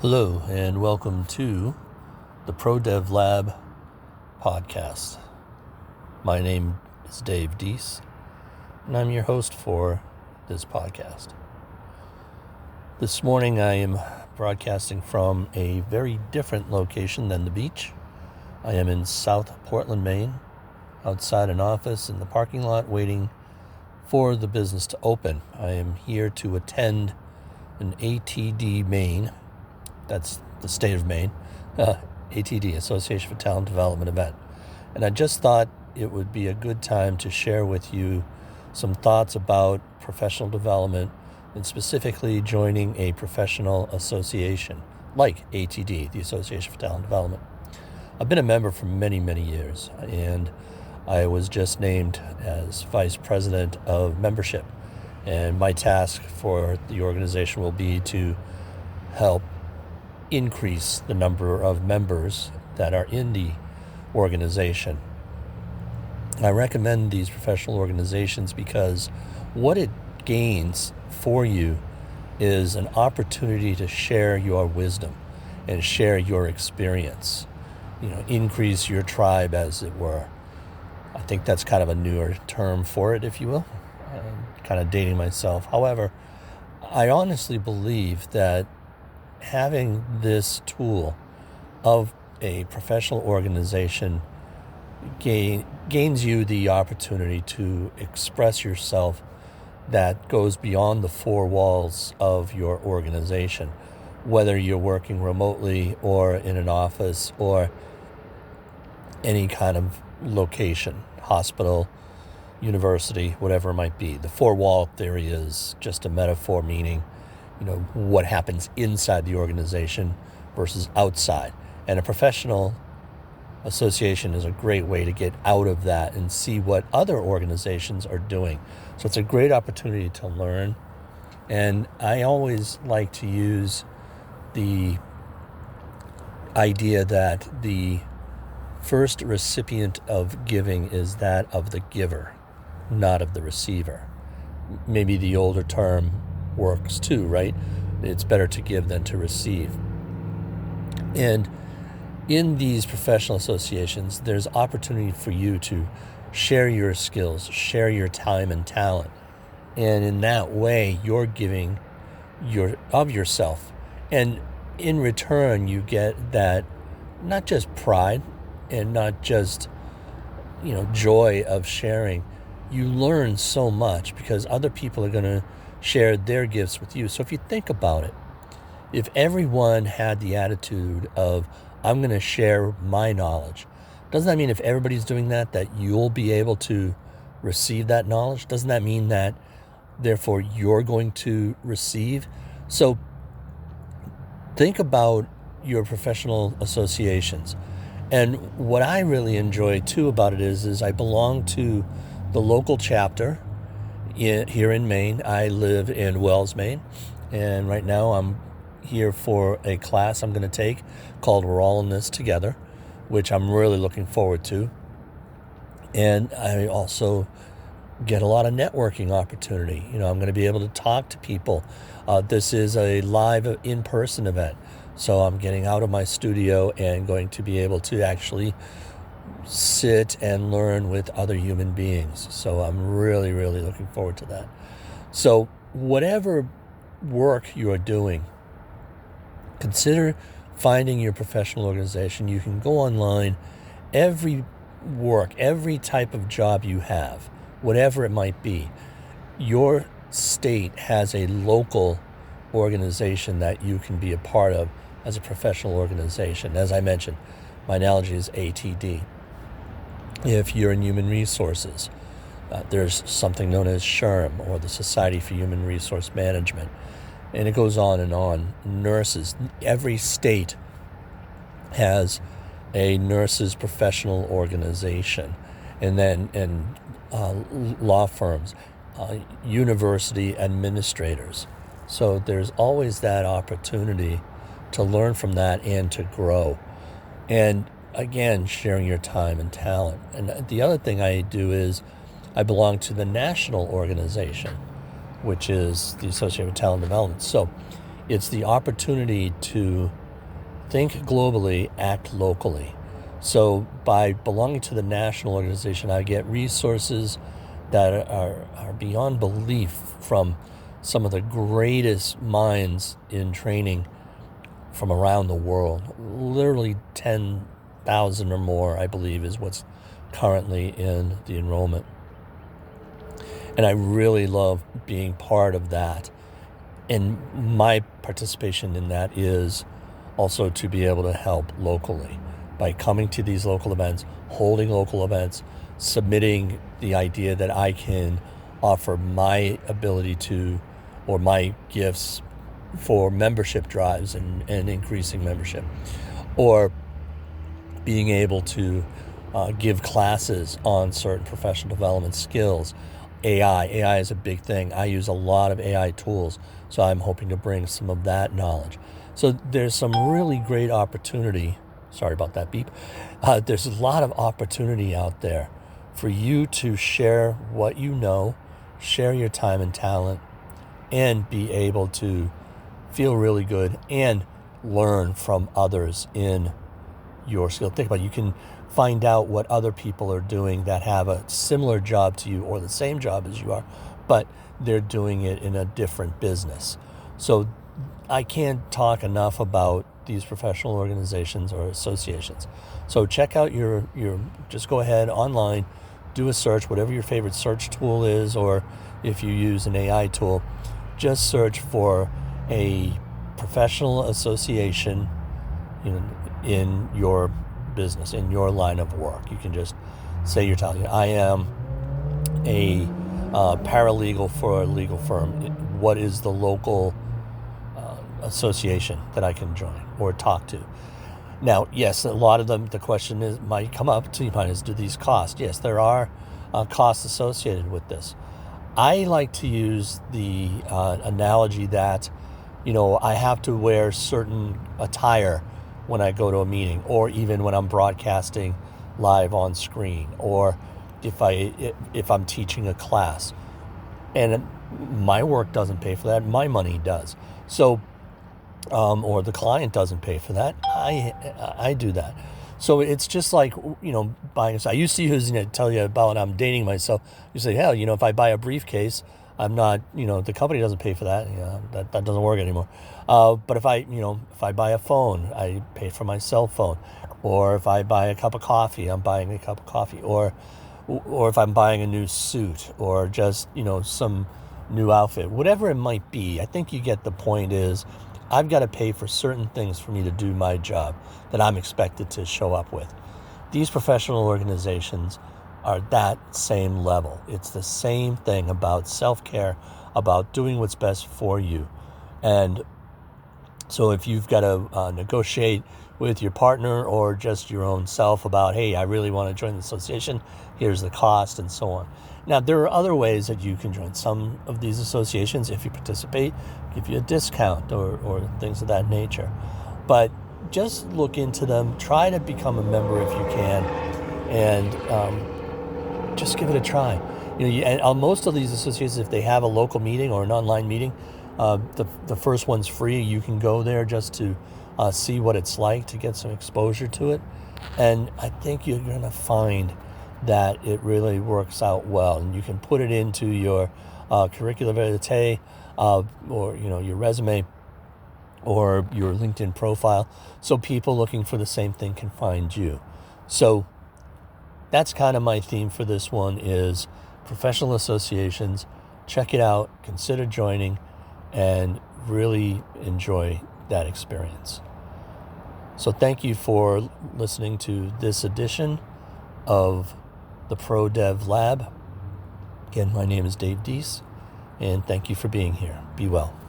Hello, and welcome to the ProDev Lab podcast. My name is Dave Deese, and I'm your host for this podcast. This morning I am broadcasting from a very different location than the beach. I am in South Portland, Maine, outside an office in the parking lot waiting for the business to open. I am here to attend an ATD Maine, that's the state of Maine, ATD, Association for Talent Development event. And I just thought it would be a good time to share with you some thoughts about professional development and specifically joining a professional association like ATD, the Association for Talent Development. I've been a member for many, many years, and I was just named as Vice President of Membership. And my task for the organization will be to help increase the number of members that are in the organization. I recommend these professional organizations because what it gains for you is an opportunity to share your wisdom and share your experience, increase your tribe, as it were. I think that's kind of a newer term for it, if you will. I'm kind of dating myself. However, I honestly believe that having this tool of a professional organization gains you the opportunity to express yourself that goes beyond the four walls of your organization, whether you're working remotely or in an office or any kind of location, hospital, university, whatever it might be. The four-wall theory is just a metaphor, meaning, what happens inside the organization versus outside. And a professional association is a great way to get out of that and see what other organizations are doing. So it's a great opportunity to learn. And I always like to use the idea that the first recipient of giving is that of the giver, not of the receiver. Maybe the older term works too, right? It's better to give than to receive. And in these professional associations, there's opportunity for you to share your skills, share your time and talent. And in that way, you're giving of yourself. And in return, you get that not just pride and not just, joy of sharing. You learn so much because other people are going to share their gifts with you. So if you think about it, if everyone had the attitude of, I'm going to share my knowledge, doesn't that mean if everybody's doing that you'll be able to receive that knowledge? Doesn't that mean that, therefore, you're going to receive? So think about your professional associations. And what I really enjoy, too, about it is I belong to the local chapter here in Maine. I live in Wells, Maine, and right now I'm here for a class I'm going to take called We're All in This Together, which I'm really looking forward to. And I also get a lot of networking opportunity. I'm going to be able to talk to people. This is a live in-person event, so I'm getting out of my studio and going to be able to actually sit and learn with other human beings. So I'm really, really looking forward to that. So whatever work you are doing, consider finding your professional organization. You can go online. Every type of job you have, whatever it might be, your state has a local organization that you can be a part of as a professional organization. As I mentioned, my analogy is ATD. If you're in human resources, there's something known as SHRM, or the Society for Human Resource Management. And it goes on and on. Nurses, every state has a nurses professional organization. And then law firms, university administrators. So there's always that opportunity to learn from that and to grow. And again, sharing your time and talent. And the other thing I do is I belong to the national organization, which is the Association for Talent Development. So It's the opportunity to think globally, act locally. So by belonging to the national organization, I get resources that are beyond belief from some of the greatest minds in training from around the world. Literally 10,000 or more, I believe, is what's currently in the enrollment. And I really love being part of that. And my participation in that is also to be able to help locally by coming to these local events, holding local events, submitting the idea that I can offer my ability to, or my gifts for membership drives and increasing membership, or being able to give classes on certain professional development skills. AI is a big thing. I use a lot of AI tools, so I'm hoping to bring some of that knowledge. So there's some really great opportunity. Sorry about that beep. There's a lot of opportunity out there for you to share what you know, share your time and talent, and be able to feel really good and learn from others in your skill. Think about it. You can find out what other people are doing that have a similar job to you or the same job as you are, but they're doing it in a different business. So I can't talk enough about these professional organizations or associations. So check out your just go ahead online, do a search, whatever your favorite search tool is, or if you use an AI tool, just search for a professional association in your business, in your line of work. You can just say you're telling, I am a paralegal for a legal firm. What is the local association that I can join or talk to? Now, yes, a lot of them, the question might come up to you, is do these cost? Yes, there are costs associated with this. I like to use the analogy that, I have to wear certain attire when I go to a meeting, or even when I'm broadcasting live on screen, or if I'm teaching a class. And my work doesn't pay for that, my money does. So, or the client doesn't pay for that, I do that. So it's just like, buying. I used to use, tell you about I'm dating myself. You say, hell, if I buy a briefcase, I'm not, the company doesn't pay for that. That doesn't work anymore. But if I buy a phone, I pay for my cell phone. Or if I buy a cup of coffee, I'm buying a cup of coffee. Or if I'm buying a new suit, or just, some new outfit, whatever it might be. I think you get the point. Is I've got to pay for certain things for me to do my job that I'm expected to show up with. These professional organizations are that same level. It's the same thing about self-care, about doing what's best for you. And so if you've got to negotiate with your partner or just your own self about, hey, I really want to join the association, here's the cost, and so on. Now, there are other ways that you can join. Some of these associations, if you participate, give you a discount or things of that nature. But just look into them. Try to become a member if you can, and just give it a try. And on most of these associations, if they have a local meeting or an online meeting, the first one's free. You can go there just to see what it's like, to get some exposure to it. And I think you're going to find that it really works out well. And you can put it into your curricula vitae, or your resume, or your LinkedIn profile, so people looking for the same thing can find you. So that's kind of my theme for this one, is professional associations. Check it out, consider joining, and really enjoy that experience. So thank you for listening to this edition of the ProDev Lab. Again, my name is Dave Deese, and thank you for being here. Be well.